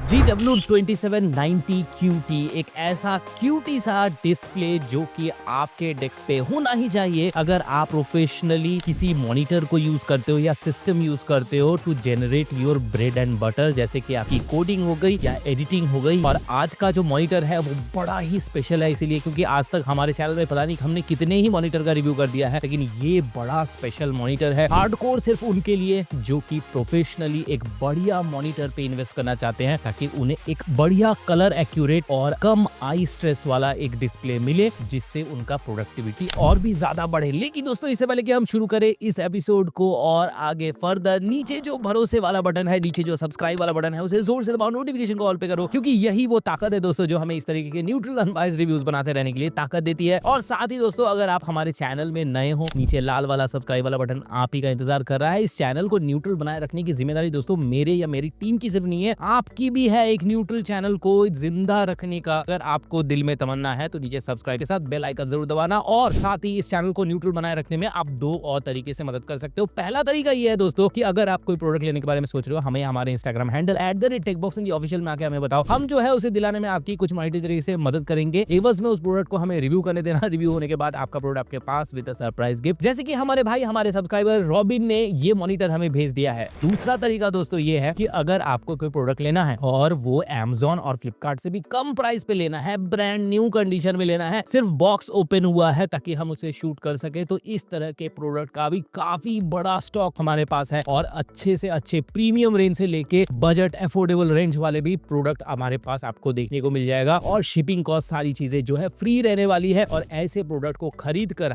GW2790 QT एक ऐसा cutie सा डिस्प्ले जो कि आपके डेस्क पे होना ही चाहिए अगर आप प्रोफेशनली किसी मॉनिटर को यूज करते हो या सिस्टम यूज करते हो to generate your bread and butter, जैसे कि आपकी कोडिंग हो गई या एडिटिंग हो गई। और आज का जो मॉनिटर है वो बड़ा ही स्पेशल है, इसीलिए क्योंकि आज तक हमारे चैनल में पता नहीं हमने कितने ही मॉनिटर का रिव्यू कर दिया है, लेकिन ये बड़ा स्पेशल मॉनिटर है हार्डकोर सिर्फ उनके लिए जो कि प्रोफेशनली एक बढ़िया मॉनिटर पे इन्वेस्ट करना चाहते हैं ताकि उन्हें एक बढ़िया कलर एक्यूरेट और कम आई स्ट्रेस वाला एक डिस्प्ले मिले, जिससे उनका प्रोडक्टिविटी और भी ज्यादा बढ़े। लेकिन दोस्तों, इससे पहले कि हम शुरू करें इस एपिसोड को और आगे फर्दर, नीचे जो भरोसे वाला बटन है, नीचे जो सब्सक्राइब वाला बटन है, उसे जोर से दबाओ, नोटिफिकेशन को ऑल पे करो, क्योंकि यही वो ताकत है दोस्तों जो हमें इस तरीके के न्यूट्रल अनबायस्ड रिव्यूज बनाते रहने के लिए ताकत देती है। और साथ ही दोस्तों, अगर आप हमारे चैनल में नए हो, नीचे लाल वाला सब्सक्राइब वाला बटन आप ही का इंतजार कर रहा है। इस चैनल को न्यूट्रल बनाए रखने की जिम्मेदारी दोस्तों मेरे या मेरी टीम की सिर्फ नहीं है, आपकी भी है। एक न्यूट्रल चैनल को जिंदा रखने का अगर आपको दिल में तमन्ना है तो नीचे सब्सक्राइब के साथ बेल आइकन जरूर दबाना। और साथ ही इस चैनल को न्यूट्रल बनाए रखने में आप दो और तरीके से मदद कर सकते हो। पहला तरीका ये है दोस्तों कि अगर आप कोई प्रोडक्ट लेने के बारे में सोच रहे हो, हमें हमारे इंस्टाग्राम हैंडल @techboxintheofficial में आके हमें बताओ, हम जो है उसे दिलाने में आपकी कुछ मॉनिटरी तरीके से मदद करेंगे। एवज में उस प्रोडक्ट को हमें रिव्यू करने देना, रिव्यू होने के बाद आपका प्रोडक्ट आपके पास विद अ सरप्राइज गिफ्ट, जैसे कि हमारे भाई हमारे सब्सक्राइबर रॉबिन ने ये मॉनिटर हमें भेज दिया है। दूसरा तरीका दोस्तों ये है कि अगर आपको कोई प्रोडक्ट लेना है और वो Amazon और फ्लिपकार्ट से भी कम प्राइस पे लेना है, ब्रांड न्यू कंडीशन में लेना है, सिर्फ बॉक्स ओपन हुआ है ताकि हम उसे शूट कर सके, तो इस तरह के प्रोडक्ट का भी काफी बड़ा स्टॉक हमारे पास है। और अच्छे से अच्छे प्रीमियम रेंज से लेके बजट अफोर्डेबल रेंज वाले भी प्रोडक्ट हमारे पास आपको देखने को मिल जाएगा। और शिपिंग कॉस्ट सारी चीजें जो है फ्री रहने वाली है। और ऐसे प्रोडक्ट को खरीद कर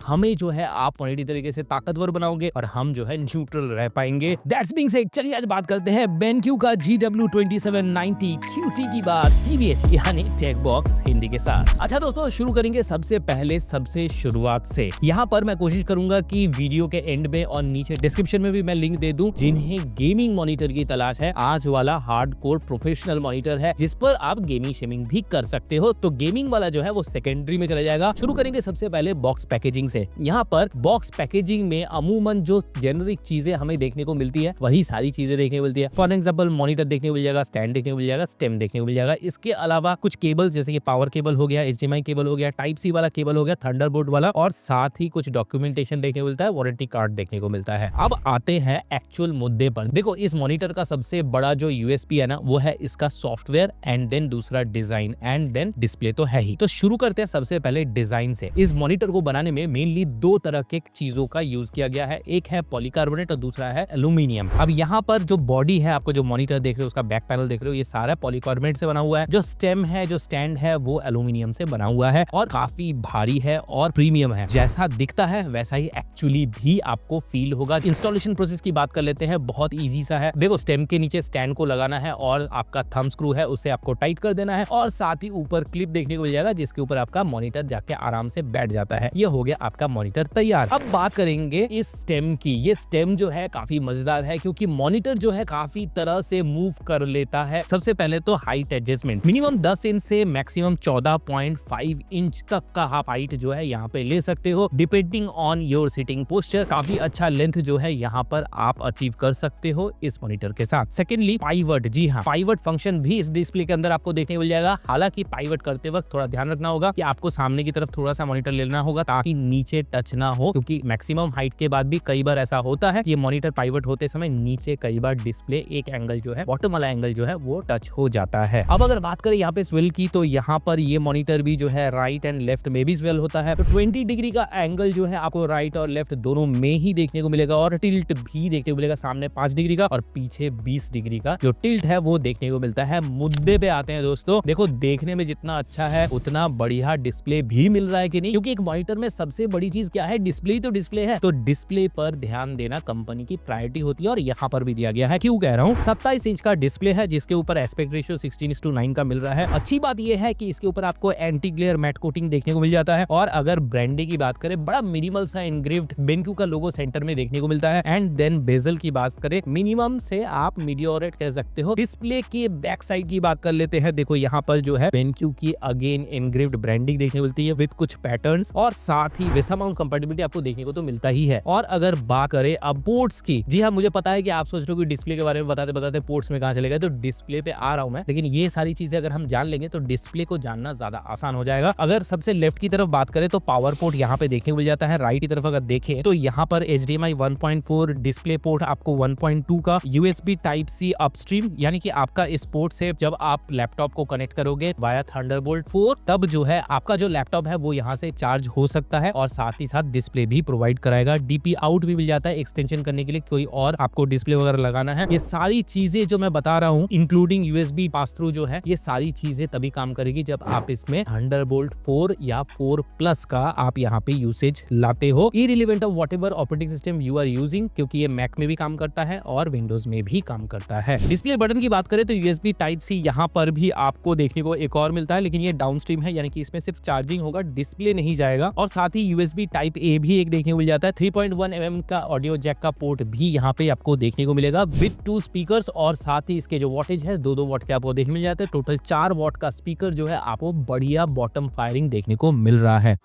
हमें जो है आप मॉनिटरी तरीके से ताकतवर बनाओगे और हम जो है न्यूट्रल रह पाएंगे। दैट्स बीइंग सेड, चलिए आज बात करते हैं BenQ का GW2790 QT की बात TBH यानी टेकबॉक्स हिंदी के साथ। अच्छा दोस्तों, शुरू करेंगे सबसे पहले सबसे शुरुआत से। यहाँ पर मैं कोशिश करूंगा कि वीडियो के एंड में और नीचे डिस्क्रिप्शन में भी मैं लिंक दे दूं, जिन्हें गेमिंग मॉनिटर की तलाश है। आज वाला हार्डकोर प्रोफेशनल मॉनिटर है जिस पर आप गेमिंग शेमिंग भी कर सकते हो, तो गेमिंग वाला जो है वो सेकेंडरी में चला जाएगा। शुरू करेंगे सबसे पहले बॉक्स पैकेजिंग से। यहाँ पर बॉक्स पैकेजिंग में अमूमन जो जेनरिक चीजें हमें देखने को मिलती है वही सारी चीजें देखने को मिलती है। फॉर एग्जाम्पल, मॉनिटर देखने को मिल जाएगा, स्टैंड देखने को मिल जाएगा, स्टेम देखने को मिल जाएगा। इसके अलावा कुछ केबल जैसे कि पावर केबल हो गया, HDMI केबल हो गया, टाइप सी वाला केबल हो गया, थंडरबोल्ट वाला, और साथ ही कुछ डॉक्यूमेंटेशन देखने को मिलता है, वारंटी कार्ड देखने को मिलता है। अब आते हैं एक्चुअल मुद्दे पर। देखो, इस मॉनिटर का सबसे बड़ा जो USP है ना, वो है इसका सॉफ्टवेयर एंड देन दूसरा डिजाइन एंड देन डिस्प्ले तो है ही। तो शुरू करते हैं सबसे पहले डिजाइन से। इस मॉनिटर को बनाने में मेनली दो तरह के चीजों का यूज किया गया है, एक है पॉलीकार्बोनेट और दूसरा है एल्यूमिनियम। अब यहाँ पर जो बॉडी है, आपको जो मॉनिटर देख रहे हो, उसका बैक पैनल देख रहे हो, ये सारा पॉलीकार्बोनेट से बना हुआ है। जो स्टेम है, जो स्टैंड है, वो एल्यूमिनियम से बना हुआ है और काफी भारी है और प्रीमियम है। जैसा दिखता है वैसा ही एक्चुअली भी आपको फील होगा। इंस्टॉलेशन प्रोसेस की बात कर लेते हैं, बहुत इजी सा है। देखो, स्टेम के नीचे स्टैंड को लगाना है और आपका थंब स्क्रू है उसे आपको टाइट कर देना है, और साथ ही ऊपर क्लिप देखने को मिल जाएगा जिसके ऊपर आपका मॉनिटर जाके आराम से बैठ जाता है। ये हो गया आपका मॉनिटर तैयार। अब बात करेंगे इस स्टेम की। ये स्टेम जो है काफी मजेदार है क्योंकि मॉनिटर जो है काफी तरह से मूव कर लेता है। सबसे पहले तो हाइट एडजस्टमेंट, मिनिमम 10 इंच से मैक्सिमम 14.5 इंच तक का आप हाइट जो है यहाँ पे ले सकते हो, depending on your sitting posture. काफी अच्छा लेंथ जो है यहाँ पर आप अचीव कर सकते हो इस मॉनिटर के साथ। सेकेंडली पाइवट, जी हाँ, पाइवट फंक्शन भी इस डिस्प्ले के अंदर आपको देखने को मिल जाएगा। हालांकि पाइवट करते वक्त थोड़ा ध्यान रखना होगा कि आपको सामने की तरफ थोड़ा सा मॉनिटर लेना होगा ताकि नीचे टच ना हो, क्योंकि मैक्सिमम हाइट के बाद भी कई बार ऐसा होता है कि ये मॉनिटर पाइवट होते समय नीचे कई बार डिस्प्ले एक एंगल जो है, बॉटम वाला एंगल जो है वो टच हो जाता है। अब अगर बात करें यहाँ पे स्विल की, तो यहाँ पर ये मॉनिटर भी जो है राइट एंड लेफ्ट में भी स्विल होता है। तो 20 डिग्री का एंगल जो है आपको राइट और लेफ्ट दोनों में ही देखने को मिलेगा, और टिल्ट भी देखने को मिलेगा, सामने 5 डिग्री का और पीछे 20 डिग्री का जो टिल्ट है वो देखने को मिलता है। मुद्दे पे आते हैं दोस्तों। देखो, देखने में जितना अच्छा है उतना बढ़िया डिस्प्ले भी मिल रहा है कि नहीं, क्योंकि एक मॉनिटर में सबसे बड़ी चीज क्या है, डिस्प्ले तो डिस्प्ले है, तो डिस्प्ले पर ध्यान देना कंपनी की प्रायोरिटी होती है और यहाँ पर भी दिया गया है। क्यों कह रहा हूँ, 27 इंच का डिस्प्ले है जिसके ऊपर एस्पेक्ट रेशियो 16:9 का मिल रहा है। अच्छी बात यह है कि इसके ऊपर आपको एंटी ग्लेयर मैट कोटिंग देखने को मिल जाता है। और अगर ब्रांडिंग की बात करें, बड़ा मिनिमल सा एनग्रेव्ड BenQ का लोगो सेंटर में देखने को मिलता है। एंड देन बेजल की बात करें, मिनिमम से आप मीडियोरेट कह सकते हो। डिस्प्ले की बैक साइड की बात कर लेते हैं। देखो, यहाँ पर जो है BenQ की अगेन एनग्रेव्ड ब्रांडिंग देखने को मिलती है विद कुछ पैटर्न्स, और साथ ही विसा माउंट कंपैटिबिलिटी आपको देखने को तो मिलता ही है। और अगर बात करें अब पोर्ट्स की, जी हाँ, मुझे पता है कि आप सोच रहे हो कि डिस्प्ले के बारे में बताते बताते पोर्ट्स में कहां चले गए, तो डिस्प्ले पे आ रहा हूं मैं, लेकिन ये सारी चीजें अगर हम जान लेंगे तो डिस्प्ले को जानना ज्यादा आसान हो जाएगा। अगर सबसे लेफ्ट की तरफ बात करें तो पावर पोर्ट यहाँ पे देखने को मिल जाता है। राइट की तरफ अगर देखें तो यहाँ पर HDMI 1.4 डिस्प्ले पोर्ट, आपको 1.2 का USB Type-C अपस्ट्रीम, यानी कि आपका इस पोर्ट से जब आप लैपटॉप को कनेक्ट करोगे वाया थंडरबोल्ट 4, तब जो है आपका जो लैपटॉप है वो यहाँ से चार्ज हो सकता है और साथ ही साथ डिस्प्ले भी प्रोवाइड कराएगा। DP आउट भी मिल जाता है एक्सटेंशन करने के लिए, कोई और आपको डिस्प्ले वगैरह लगाना है। ये सारी चीजें जो मैं बता रहा हूँ इंक्लूडिंग USB पास थ्रू जो है, ये सारी चीजें तभी काम करेगी जब आप इसमें थंडरबोल्ट 4 या 4 प्लस का आप यहाँ पे यूसेज लाते हो, irrelevant of whatever operating system you are using, क्योंकि ये मैक में भी काम करता है और विंडोज में भी काम करता है। डिस्प्ले बटन की बात करें तो USB Type-C यहाँ पर भी आपको देखने को एक और मिलता है, लेकिन ये डाउनस्ट्रीम है, यानी कि इसमें सिर्फ चार्जिंग होगा, डिस्प्ले नहीं जाएगा। और साथ ही USB Type-A भी एक देखने को मिल जाता है। 3.1 mm का ऑडियो जैक का पोर्ट भी यहाँ पे आपको देखने को मिलेगा विद 2 स्पीकर्स, और साथ ही इसके जो वॉटेज है 2-2 वॉट के आपको देखने मिल जाते हैं। टोटल 4 वॉट का स्पीकर जो है आपको बढ़िया बॉटम फायरिंग देखने को मिल रहा है।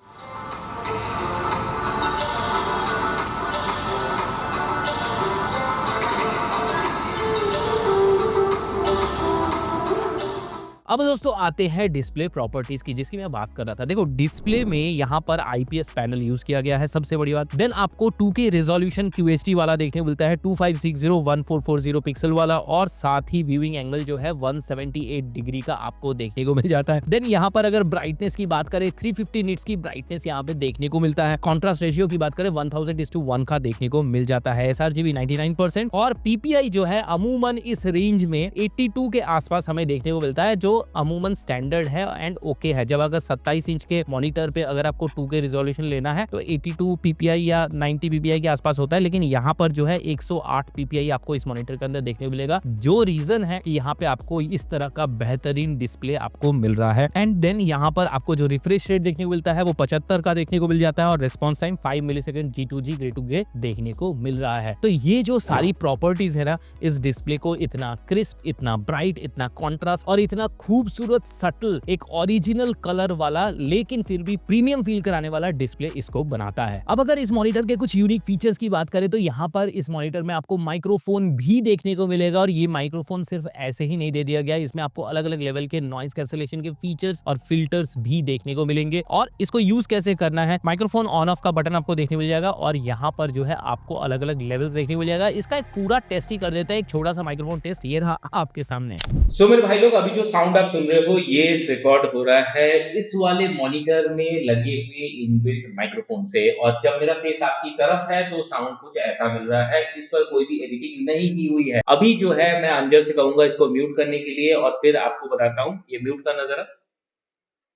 अब दोस्तों आते हैं डिस्प्ले प्रॉपर्टीज की, जिसकी मैं बात कर रहा था। देखो डिस्प्ले में यहाँ पर IPS पैनल यूज किया गया है, सबसे बड़ी बात। देन आपको 2K रेजोल्यूशन QHD वाला देखने को मिलता है, 2560x1440 पिक्सल वाला, और साथ ही व्यूइंग एंगल जो है 178 डिग्री का आपको देखने को मिल जाता है। देन यहाँ पर अगर ब्राइटनेस की बात करें 350 निट्स की ब्राइटनेस यहाँ पे देखने को मिलता है। कॉन्ट्रास्ट रेशियो की बात करें 1000:1 का देखने को मिल जाता है। sRGB 99%, और PPI जो है अमूमन इस रेंज में 82 के आसपास हमें देखने को मिलता है, जो अमूमन स्टैंडर्ड है एंड ओके है। जब अगर 27 इंच के मॉनिटर पे अगर आपको 2K रिजोल्यूशन लेना है तो 82 PPI या 90 PPI के आसपास होता है, लेकिन यहाँ पर जो है 108 PPI आपको इस मॉनिटर के अंदर देखने को मिलेगा, जो रीजन है कि यहाँ पे आपको इस तरह का बेहतरीन डिस्प्ले आपको मिल रहा है। एंड देन यहाँ पर आपको जो रिफ्रेश रेट देखने को मिलता है वो 75 का देखने को मिल जाता है, और response time 5 millisecond G2G grey to grey देखने को मिल रहा है। तो ये जो सारी प्रॉपर्टीज है ना, इस डिस्प्ले को इतना क्रिस्प, इतना ब्राइट, इतना कॉन्ट्रास्ट और इतना खूबसूरत सटल एक ओरिजिनल कलर वाला लेकिन फिर भी प्रीमियम फील कराने वाला डिस्प्ले इसको बनाता है। अब अगर इस मॉनिटर के कुछ यूनिक फीचर्स की बात करें तो यहाँ पर इस मॉनिटर में आपको माइक्रोफोन भी देखने को मिलेगा, और ये माइक्रोफोन सिर्फ ऐसे ही नहीं दे दिया गया, इसमें आपको अलग अलग लेवल के नॉइज कैंसलेशन के फीचर्स और फिल्टर्स भी देखने को मिलेंगे। और इसको यूज कैसे करना है, माइक्रोफोन ऑन ऑफ का बटन आपको देखने मिल जाएगा, और यहाँ पर जो है आपको अलग अलग लेवल्स देखने को मिल जाएगा। इसका एक पूरा टेस्ट ही कर देता है, एक छोटा सा माइक्रोफोन टेस्ट ये रहा आपके सामने। सो मेरे भाई लोग, अभी जो साउंड आप सुन रहे हो ये रिकॉर्ड हो रहा है इस वाले मॉनिटर में लगे हुए इनबिल्ट माइक्रोफोन से, और जब मेरा फेस आपकी तरफ है तो साउंड कुछ ऐसा मिल रहा है। इस पर कोई भी एडिटिंग नहीं की हुई है। अभी जो है मैं अंजर से कहूंगा इसको म्यूट करने के लिए, और फिर आपको बताता हूँ। ये म्यूट करना जरा,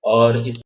और इस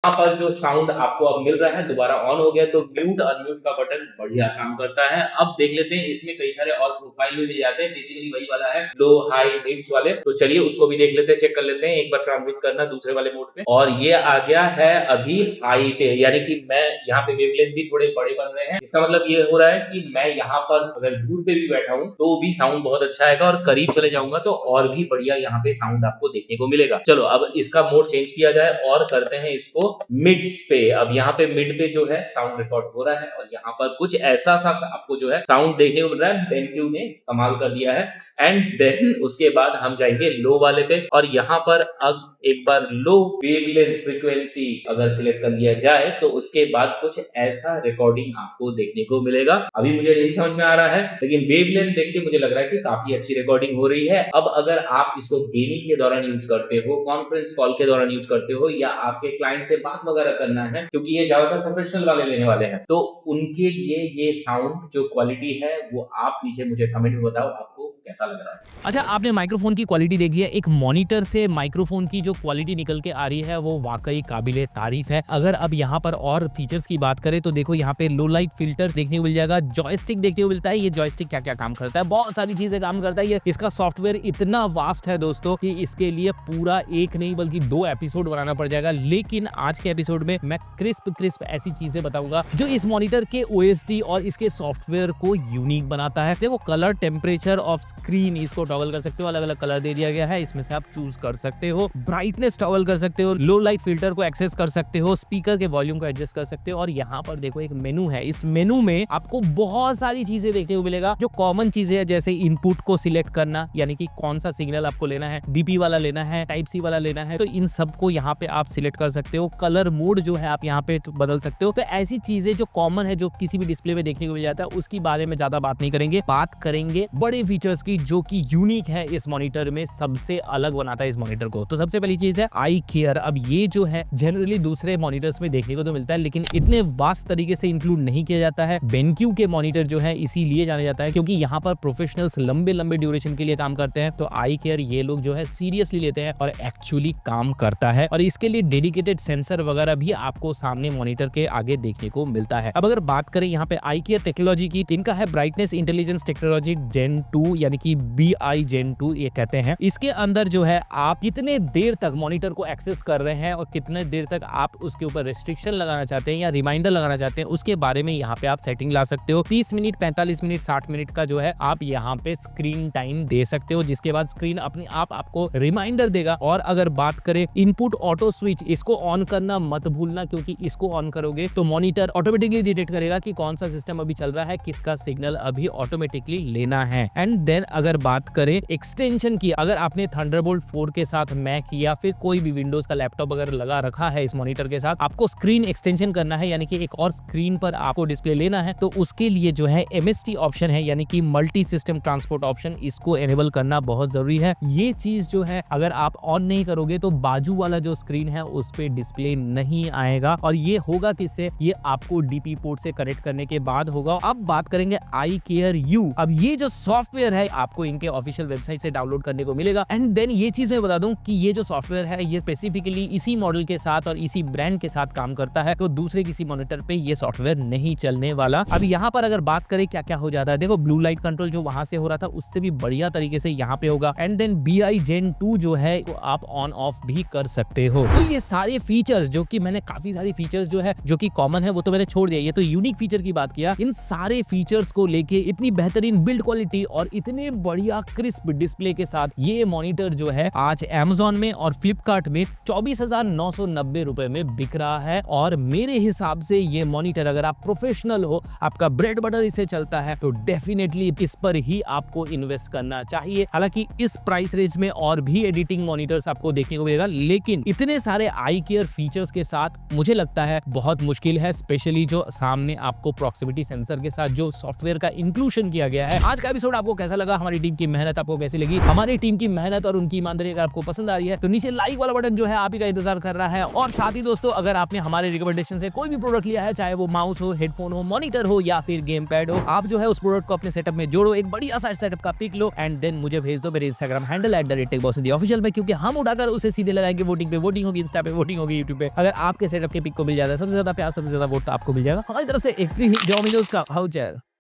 यहाँ पर जो साउंड आपको अब मिल रहा है दोबारा ऑन हो गया, तो म्यूट अनम्यूट का बटन बढ़िया काम करता है। अब देख लेते हैं, इसमें कई सारे और प्रोफाइल भी मिल जाते हैं, बेसिकली वही वाला है लो हाई मिड्स वाले। तो चलिए उसको भी देख लेते हैं, चेक कर लेते हैं। एक बार ट्रांजिट करना दूसरे वाले मोड पे, और ये आ गया है अभी हाई पे, यानी कि मैं यहाँ पे वेवलेंथ भी थोड़े बड़े बन रहे हैं। इसका मतलब ये हो रहा है कि मैं यहाँ पर अगर दूर पे भी बैठा हूँ तो भी साउंड बहुत अच्छा आएगा, और करीब चले जाऊंगा तो और भी बढ़िया यहाँ पे साउंड आपको देखने को मिलेगा। चलो अब इसका मोड चेंज किया जाए और करते हैं इसको मिड्स पे। अब यहाँ पे मिड पे जो है साउंड रिकॉर्ड हो रहा है, और यहाँ पर कुछ ऐसा सा आपको जो है साउंड देखने को मिल रहा है। BenQ ने कमाल कर दिया है। एंड देन उसके बाद हम जाएंगे लो वाले पे, और यहाँ पर अब एक बार लो वेवलेंथ फ्रीक्वेंसी अगर सिलेक्ट कर लिया जाए तो उसके बाद कुछ ऐसा रिकॉर्डिंग आपको देखने को मिलेगा। अभी मुझे नहीं समझ में आ रहा है, लेकिन वेवलेंथ देख के मुझे लग रहा है कि काफी अच्छी रिकॉर्डिंग हो रही है। अब अगर आप इसको गेमिंग के दौरान यूज करते हो, कॉन्फ्रेंस कॉल के दौरान यूज करते हो, या आपके क्लाइंट से बात वगैरह करना है, क्योंकि ये ज्यादातर प्रोफेशनल वाले लेने वाले हैं, तो उनके लिए ये साउंड जो क्वालिटी है वो आप नीचे मुझे कमेंट में बताओ आपको कैसा लग रहा है। अच्छा, आपने माइक्रोफोन की क्वालिटी देख लिया। एक मॉनिटर से माइक्रोफोन की जो क्वालिटी निकल के आ रही है वो वाकई काबिले तारीफ है। अगर अब यहाँ पर और फीचर्स की बात करें तो देखो यहाँ पे लो लाइट फिल्टर देखने को मिल जाएगा, जॉयस्टिक देखने को मिलता है। ये जॉयस्टिक क्या क्या काम करता है, बहुत सारी चीजें काम करता है। ये इसका सॉफ्टवेयर इतना वास्ट है दोस्तों कि इसके लिए पूरा एक नहीं बल्कि 2 एपिसोड बनाना पड़ जाएगा, लेकिन आज के एपिसोड में मैं क्रिस्प ऐसी चीजें बताऊंगा जो इस मॉनिटर के OSD और इसके सॉफ्टवेयर को यूनिक बनाता है। देखो कलर, टेम्परेचर ऑफ स्क्रीन इसको टॉगल कर सकते हो, अलग अलग कलर दे दिया गया है, इसमें से आप चूज कर सकते हो। ब्राइटनेस टॉगल कर सकते हो, लो लाइट फिल्टर को एक्सेस कर सकते हो, स्पीकर के वॉल्यूम को एडजस्ट कर सकते हो। और यहाँ पर देखो एक मेनू है, इस मेनू में आपको बहुत सारी चीजें देखने को मिलेगा जो कॉमन चीजें है, जैसे इनपुट को सिलेक्ट करना, यानी कि कौन सा सिग्नल आपको लेना है, डीपी वाला लेना है, टाइप सी वाला लेना है, तो इन सबको यहाँ पे आप सिलेक्ट कर सकते हो। कलर मोड जो है आप यहाँ पे बदल सकते हो। तो ऐसी चीजें जो कॉमन है, जो किसी भी डिस्प्ले में देखने को मिल जाता है, उसकी बारे में ज्यादा बात नहीं करेंगे। बात करेंगे बड़े फीचर्स की जो कि यूनिक है इस मॉनिटर में, सबसे अलग बनाता है इस मॉनिटर को। तो सबसे पहली चीज है आई केयर। अब ये जो है जनरली दूसरे मॉनिटर्स में देखने को तो मिलता है, लेकिन इतने वास्ट तरीके से इंक्लूड नहीं किया जाता है। बेनक्यू के मॉनिटर जो है इसीलिए जाना जाता है क्योंकि यहाँ पर प्रोफेशनल्स लंबे लंबे ड्यूरेशन के लिए काम करते हैं। तो आई केयर ये लोग जो है सीरियसली लेते हैं और एक्चुअली काम करता है, और इसके लिए डेडिकेटेड सेंसर वगैरह भी आपको सामने मॉनिटर के आगे देखने को मिलता है। अब अगर बात करें यहाँ पे आई केयर टेक्नोलॉजी की, इनका है ब्राइटनेस इंटेलिजेंस टेक्नोलॉजी जेन 2, यानी कि BI जेन 2 ये कहते हैं। इसके अंदर जो है आप कितने देर तक मॉनिटर को एक्सेस कर रहे हैं और कितने देर तक आप उसके ऊपर रेस्ट्रिक्शन लगाना चाहते हैं या रिमाइंडर लगाना चाहते हैं, उसके बारे में यहाँ पे आप सेटिंग ला सकते हो। 30 मिनट, 45 मिनट, 60 मिनट का जो है आप यहाँ पे स्क्रीन टाइम दे सकते हो, जिसके बाद स्क्रीन अपने आप आपको रिमाइंडर देगा। और अगर बात करें इनपुट ऑटो स्विच, इसको ऑन करना मत भूलना, क्योंकि इसको ऑन करोगे तो मॉनिटर ऑटोमेटिकली डिटेक्ट करेगा कि कौन सा सिस्टम अभी चल रहा है, किसका सिग्नल अभी ऑटोमेटिकली लेना है। एंड देन अगर बात करें एक्सटेंशन की, अगर आपने थंडरबोल्ट 4 के साथ मैक या फिर कोई भी विंडोज का लैपटॉप अगर लगा रखा है इस मॉनिटर के साथ, आपको स्क्रीन एक्सटेंशन करना है, यानी कि एक और स्क्रीन पर आपको डिस्प्ले लेना है, तो उसके लिए जो है MST ऑप्शन है, यानी कि मल्टी सिस्टम ट्रांसपोर्ट ऑप्शन, इसको एनेबल करना बहुत जरूरी है। ये चीज जो है अगर आप ऑन नहीं करोगे तो बाजू वाला जो स्क्रीन है उस पे डिस्प्ले नहीं आएगा, और ये होगा किससे, ये आपको DP पोर्ट से कनेक्ट करने के बाद होगा। अब बात करेंगे आई केयर U। अब ये जो सॉफ्टवेयर है आपको इनके ऑफिशियल वेबसाइट से डाउनलोड करने को मिलेगा। एंड देन ये चीज मैं बता दूं कि ये जो सॉफ्टवेयर है ये स्पेसिफिकली इसी मॉडल के साथ और इसी ब्रांड के साथ काम करता है, तो दूसरे किसी मॉनिटर पे ये सॉफ्टवेयर नहीं चलने वाला। अब यहाँ पर अगर बात करें क्या क्या हो जाता है, देखो ब्लू लाइट कंट्रोल जो वहां से हो रहा था उससे भी बढ़िया तरीके से यहाँ पे होगा। एंड देन BI जेन 2 जो है तो आप ऑन ऑफ भी कर सकते हो। तो ये सारे फीचर्स जो कि मैंने काफी सारी फीचर्स जो है जो कि कॉमन है वो तो मैंने छोड़ दिया, ये तो यूनिक फीचर की बात किया। इन सारे फीचर्स को लेके इतनी बेहतरीन बिल्ड क्वालिटी और इतने बढ़िया क्रिस्प डिस्प्ले के साथ ये मॉनिटर जो है आज Amazon में और फ्लिपकार्ट में 24,990 रुपए में बिक रहा है। और मेरे हिसाब से ये मॉनिटर अगर आप प्रोफेशनल हो, आपका ब्रेड बटर इसे चलता है, तो डेफिनेटली इस पर ही आपको इन्वेस्ट करना चाहिए। हालांकि इस प्राइस रेंज में और भी एडिटिंग मॉनिटर्स आपको देखने को मिलेगा, लेकिन इतने सारे आई केयर फीचर्स के साथ मुझे लगता है बहुत मुश्किल है, स्पेशली जो सामने आपको प्रॉक्सिमिटी सेंसर के साथ जो सॉफ्टवेयर का इंक्लूजन किया गया है। आज का एपिसोड आपको कैसा लगा, हमारी टीम की मेहनत आपको कैसी लगी? हमारी टीम की मेहनत और उनकी ईमानदारी अगर आपको पसंद आ रही है तो नीचे लाइक वाला बटन जो है आप ही का इंतजार कर रहा है। और साथ ही दोस्तों, अगर आपने हमारे रिकमेंडेशन से कोई भी प्रोडक्ट लिया है, चाहे वो माउस हो, हेडफोन हो, मॉनिटर हो या फिर गेम पैड हो, आप जो है उस प्रोडक्ट को अपने सेटअप में जोड़ो, एक बढ़िया सा सेटअप का पिक लो एंड देन मुझे भेज दो मेरे इंस्टाग्राम हैंडल @techbossindie में, क्योंकि हम उठाकर उसे सीधे लगाएंगे वोटिंग पे। वोटिंग होगी इंस्टा पे, वोटिंग होगी यूट्यूब पे। अगर आपके सेटअप के पिक को मिल जाता है सबसे ज्यादा प्यार, सबसे ज्यादा वोट तो आपको मिल जाएगा। हमारी तरफ से एक फ्री डोमिनोज का वाउचर।